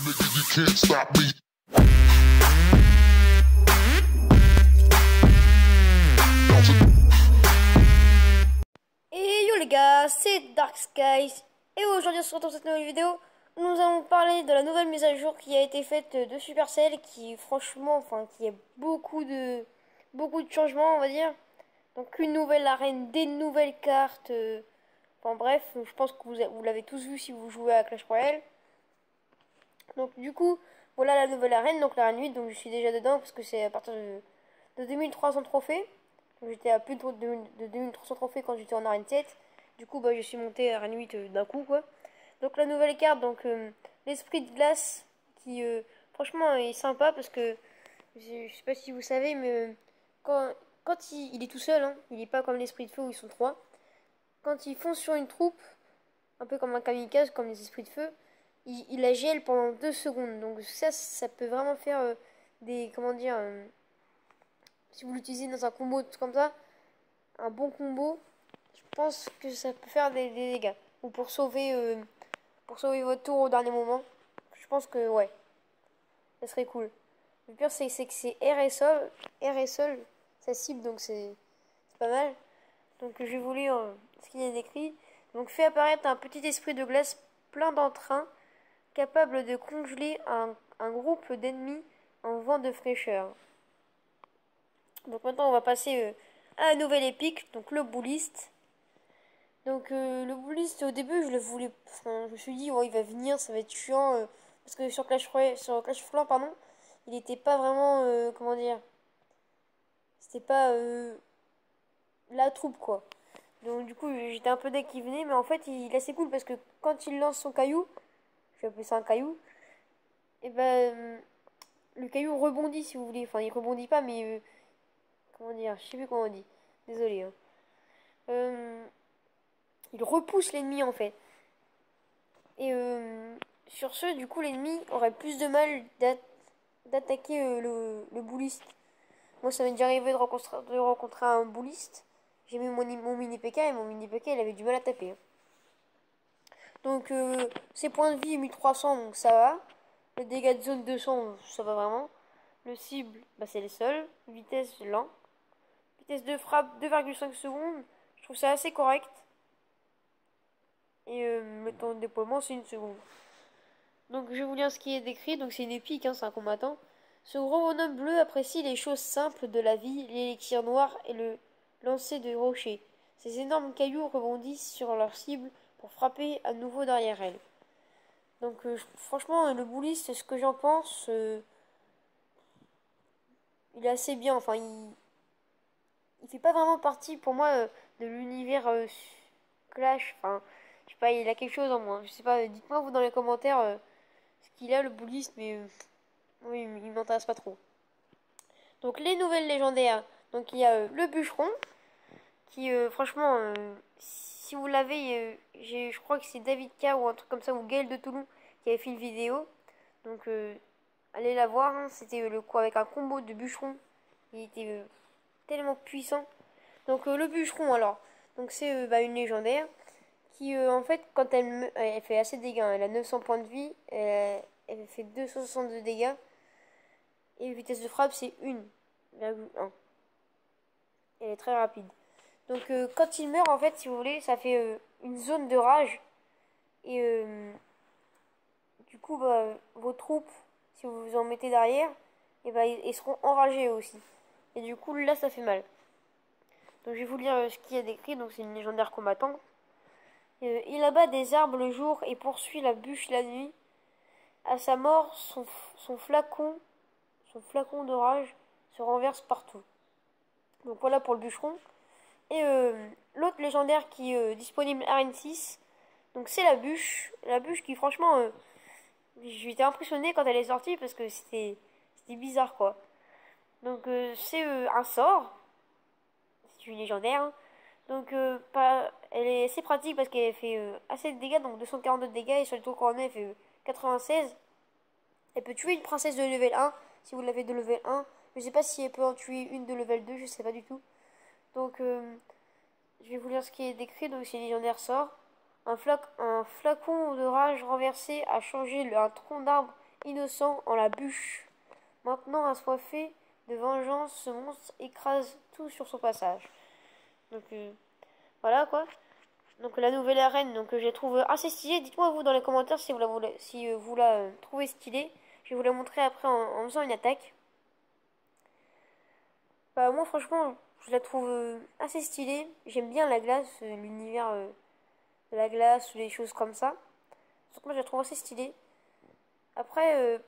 nigga, you can't stop me. Et yo les gars, c'est Dark Skies. Et aujourd'hui on se retrouve dans cette nouvelle vidéo. Nous allons parler de la nouvelle mise à jour qui a été faite de Supercell, qui franchement, qui a beaucoup de changements, on va dire. Donc une nouvelle arène, des nouvelles cartes. Enfin bref, je pense que vous l'avez tous vu si vous jouez à Clash Royale. Donc du coup, voilà la nouvelle arène, donc l'arène 8, donc je suis déjà dedans parce que c'est à partir de 2300 trophées. J'étais à plus de 2300 trophées quand j'étais en arène 7. Du coup, je suis monté à arène 8 d'un coup, quoi. Donc la nouvelle carte, donc l'esprit de glace, qui franchement est sympa parce que, je sais pas si vous savez, mais quand il est tout seul, hein, il est pas comme l'esprit de feu où ils sont trois. Quand ils foncent sur une troupe, un peu comme un kamikaze, comme les esprits de feu, il la gèle pendant 2 secondes. Donc ça peut vraiment faire des, comment dire, si vous l'utilisez dans un combo comme ça, un bon combo, je pense que ça peut faire des dégâts. Ou pour sauver votre tour au dernier moment. Je pense que ouais, ça serait cool. Le pire c'est que c'est R et sol, ça cible, donc c'est pas mal. Donc je vais vous lire ce qu'il y a décrit. Donc fait apparaître un petit esprit de glace plein d'entrain, capable de congeler un groupe d'ennemis en vent de fraîcheur. Donc maintenant on va passer à la nouvelle épique, donc le bouliste. Donc le bouliste au début je le voulais, je me suis dit oh, il va venir, ça va être chiant parce que sur Clash Royale, sur Clash of Clans pardon, il était pas vraiment comment dire, c'était pas la troupe quoi. Donc du coup j'étais un peu dès qu'il venait, mais en fait il est assez cool parce que quand il lance son caillou, je vais appeler ça un caillou, et le caillou rebondit si vous voulez, enfin il rebondit pas mais comment dire, je sais plus comment on dit, désolé hein. Il repousse l'ennemi en fait. Et sur ce, du coup, l'ennemi aurait plus de mal d'attaquer le bouliste. Moi, ça m'est déjà arrivé de rencontrer un bouliste. J'ai mis mon mini PK et mon mini PK il avait du mal à taper. Donc, ses points de vie 1300, donc ça va. Le dégât de zone 200, ça va vraiment. Le cible, c'est le seul. Vitesse lent. Vitesse de frappe 2,5 secondes. Je trouve ça assez correct. Et le temps de déploiement, c'est 1 seconde. Donc je vais vous lire ce qui est décrit. Donc c'est une épique, hein, c'est un combattant. Ce gros bonhomme bleu apprécie les choses simples de la vie, l'élixir noir et le lancer de rochers. Ces énormes cailloux rebondissent sur leur cible pour frapper à nouveau derrière elle. Donc franchement, le bouliste, ce que j'en pense, il est assez bien. Enfin, il fait pas vraiment partie pour moi de l'univers Clash. Enfin, je sais pas, il a quelque chose en moi. Je sais pas, dites-moi vous dans les commentaires ce qu'il a le bouliste, mais oui, il m'intéresse pas trop. Donc les nouvelles légendaires. Donc il y a le bûcheron qui franchement si vous l'avez je crois que c'est David K ou un truc comme ça ou Gaël de Toulon qui avait fait une vidéo. Donc allez la voir, hein. C'était le coup avec un combo de bûcheron. Il était tellement puissant. Donc le bûcheron alors. Donc c'est une légendaire qui en fait quand elle fait assez de dégâts, hein. Elle a 900 points de vie, elle fait 262 dégâts. Et vitesse de frappe, c'est 1,1. Elle est très rapide. Donc quand il meurt, en fait, si vous voulez, ça fait une zone de rage. Et du coup, vos troupes, si vous vous en mettez derrière, et ils seront enragés aussi. Et du coup, là, ça fait mal. Donc je vais vous lire ce qu'il y a décrit. Donc c'est une légendaire combattant. Il abat des arbres le jour et poursuit la bûche la nuit. À sa mort, son flacon de rage se renverse partout. Donc voilà pour le bûcheron. Et l'autre légendaire qui est disponible Arène 6, donc c'est la bûche. La bûche qui franchement, j'étais impressionné quand elle est sortie parce que c'était bizarre quoi. Donc c'est un sort. C'est une légendaire. Hein. Donc elle est assez pratique parce qu'elle fait assez de dégâts, donc 242 de dégâts et sur les tours couronnés elle fait 96. Elle peut tuer une princesse de level 1 si vous l'avez de level 1. Je sais pas si elle peut en tuer une de level 2, je sais pas du tout. Donc je vais vous lire ce qui est décrit. Donc c'est légendaire sort. Un flacon de rage renversé a changé un tronc d'arbre innocent en la bûche. Maintenant assoiffé de vengeance, ce monstre écrase tout sur son passage. Donc voilà quoi. Donc la nouvelle arène, donc je la trouve assez stylée. Dites-moi vous dans les commentaires si vous la trouvez stylée. Je vais vous la montrer après en faisant une attaque. Bah moi franchement, je la trouve assez stylée. J'aime bien la glace, l'univers de la glace ou des choses comme ça. Donc moi je la trouve assez stylée. Après,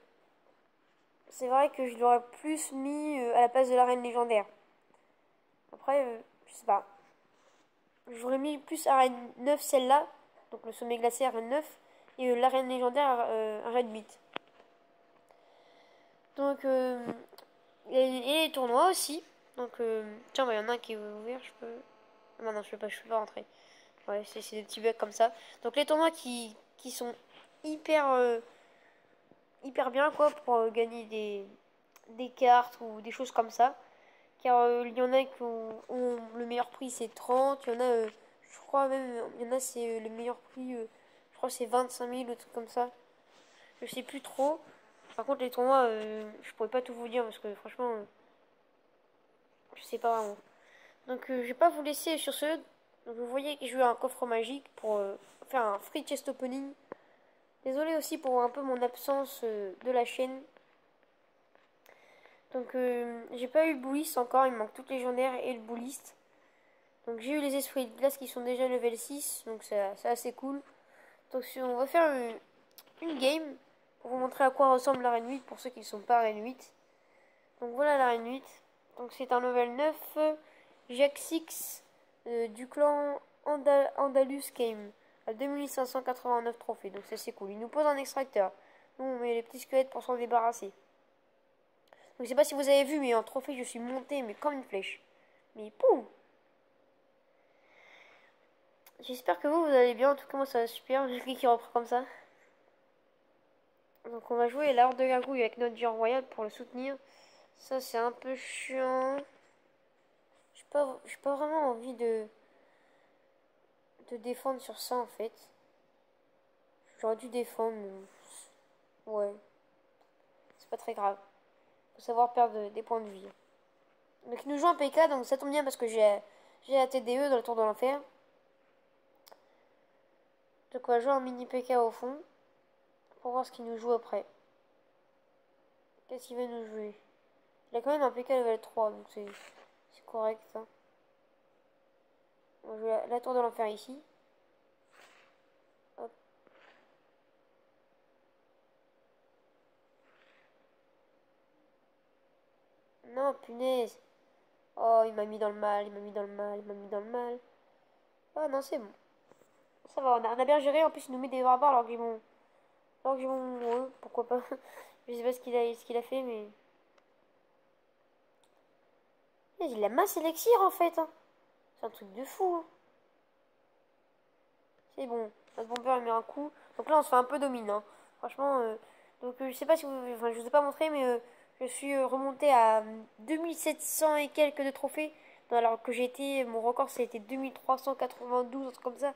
c'est vrai que je l'aurais plus mis à la place de l'arène légendaire. Après, je sais pas. J'aurais mis plus arène 9 celle-là. Donc le sommet glacé arène 9. Et l'arène légendaire arène 8. Donc, et les tournois aussi. Donc, tiens, bah, y en a un qui est ouvert, je peux... Ah, non, je peux pas rentrer. Ouais, c'est des petits bugs comme ça. Donc les tournois qui sont hyper, hyper bien, quoi, pour gagner des cartes ou des choses comme ça. Car il y en a qui ont le meilleur prix, c'est 30. Il y en a, je crois même, il y en a, c'est le meilleur prix, je crois c'est 25 000 ou truc comme ça. Je sais plus trop. Par contre, les tournois, je pourrais pas tout vous dire parce que franchement, je sais pas vraiment. Donc, je vais pas vous laisser sur ce. Donc, vous voyez que j'ai eu un coffre magique pour faire un free chest opening. Désolé aussi pour un peu mon absence de la chaîne. Donc, j'ai pas eu le bouliste encore. Il me manque toutes les légendaires et le bouliste. Donc, j'ai eu les esprits de glace qui sont déjà level 6. Donc, c'est assez cool. Donc, on va faire une game pour vous montrer à quoi ressemble l'arène 8 pour ceux qui ne sont pas arène 8. Donc, voilà l'arène 8. Donc, c'est un level 9. Jack 6 du clan Andalus Game à 2589 trophées. Donc, ça, c'est cool. Il nous pose un extracteur. Nous, on met les petits squelettes pour s'en débarrasser. Donc, je sais pas si vous avez vu, mais en trophée, je suis monté, mais comme une flèche. Mais pouf! J'espère que vous allez bien. En tout cas, moi, ça va super. J'ai qui reprend comme ça. Donc, on va jouer la horde de gargouille avec notre géant royal pour le soutenir. Ça, c'est un peu chiant. J'ai pas vraiment envie de défendre sur ça, en fait. J'aurais dû défendre, mais... Ouais. C'est pas très grave. Faut savoir perdre des points de vie. Donc, il nous joue un PK, donc ça tombe bien parce que j'ai la TDE dans le tour de l'enfer. Donc, on va jouer un mini PK au fond. Pour voir ce qu'il nous joue après. Qu'est-ce qu'il va nous jouer? Il a quand même un PK level 3, donc c'est correct. Hein. On va jouer la tour de l'enfer ici. Hop. Non, punaise. Oh, il m'a mis dans le mal, il m'a mis dans le mal, il m'a mis dans le mal. Oh non, c'est bon. Ça va, on a bien géré. En plus, il nous met des barbares alors qu'ils vont... Alors qu'ils vont... pourquoi pas. Je sais pas ce qu'il a fait, mais... Il a masse élixir en fait. Hein. C'est un truc de fou. Hein. C'est bon. Notre bomber il met un coup. Donc là on se fait un peu domine. Hein. Franchement. Donc je sais pas si vous. Enfin je vous ai pas montré mais je suis remonté à 2700 et quelques de trophées. Alors que j'ai été. Mon record c'était 2392, un truc comme ça.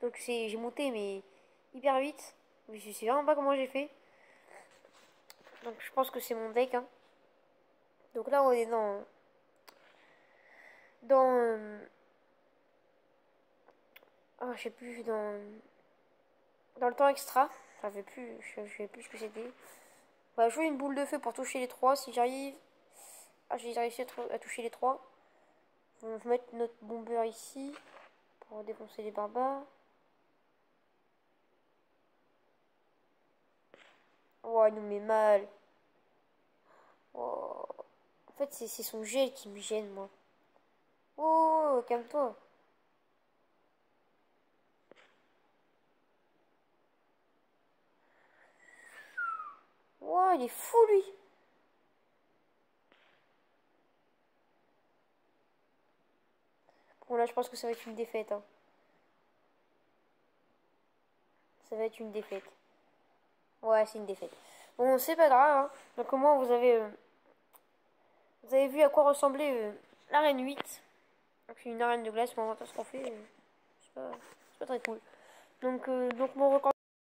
Donc j'ai monté mais hyper vite. Mais je sais vraiment pas comment j'ai fait. Donc je pense que c'est mon deck. Hein. Donc là on est dans ah, je sais plus, dans le temps extra. Je savais plus ce que c'était. On va jouer une boule de feu pour toucher les trois si j'arrive. Ah, j'ai réussi à toucher les trois. On va mettre notre bomber ici pour défoncer les barbares. Oh, il nous met mal. Oh. En fait, c'est son gel qui me gêne, moi. Oh, calme-toi. Oh, il est fou, lui. Bon, là, je pense que ça va être une défaite. Hein. Ça va être une défaite. Ouais, c'est une défaite. Bon, c'est pas grave. Hein. Donc, au moins, vous avez vu à quoi ressemblait l'arène 8. Donc, c'est une arène de glace, mais on va pas se refait. C'est pas très cool. Donc mon record.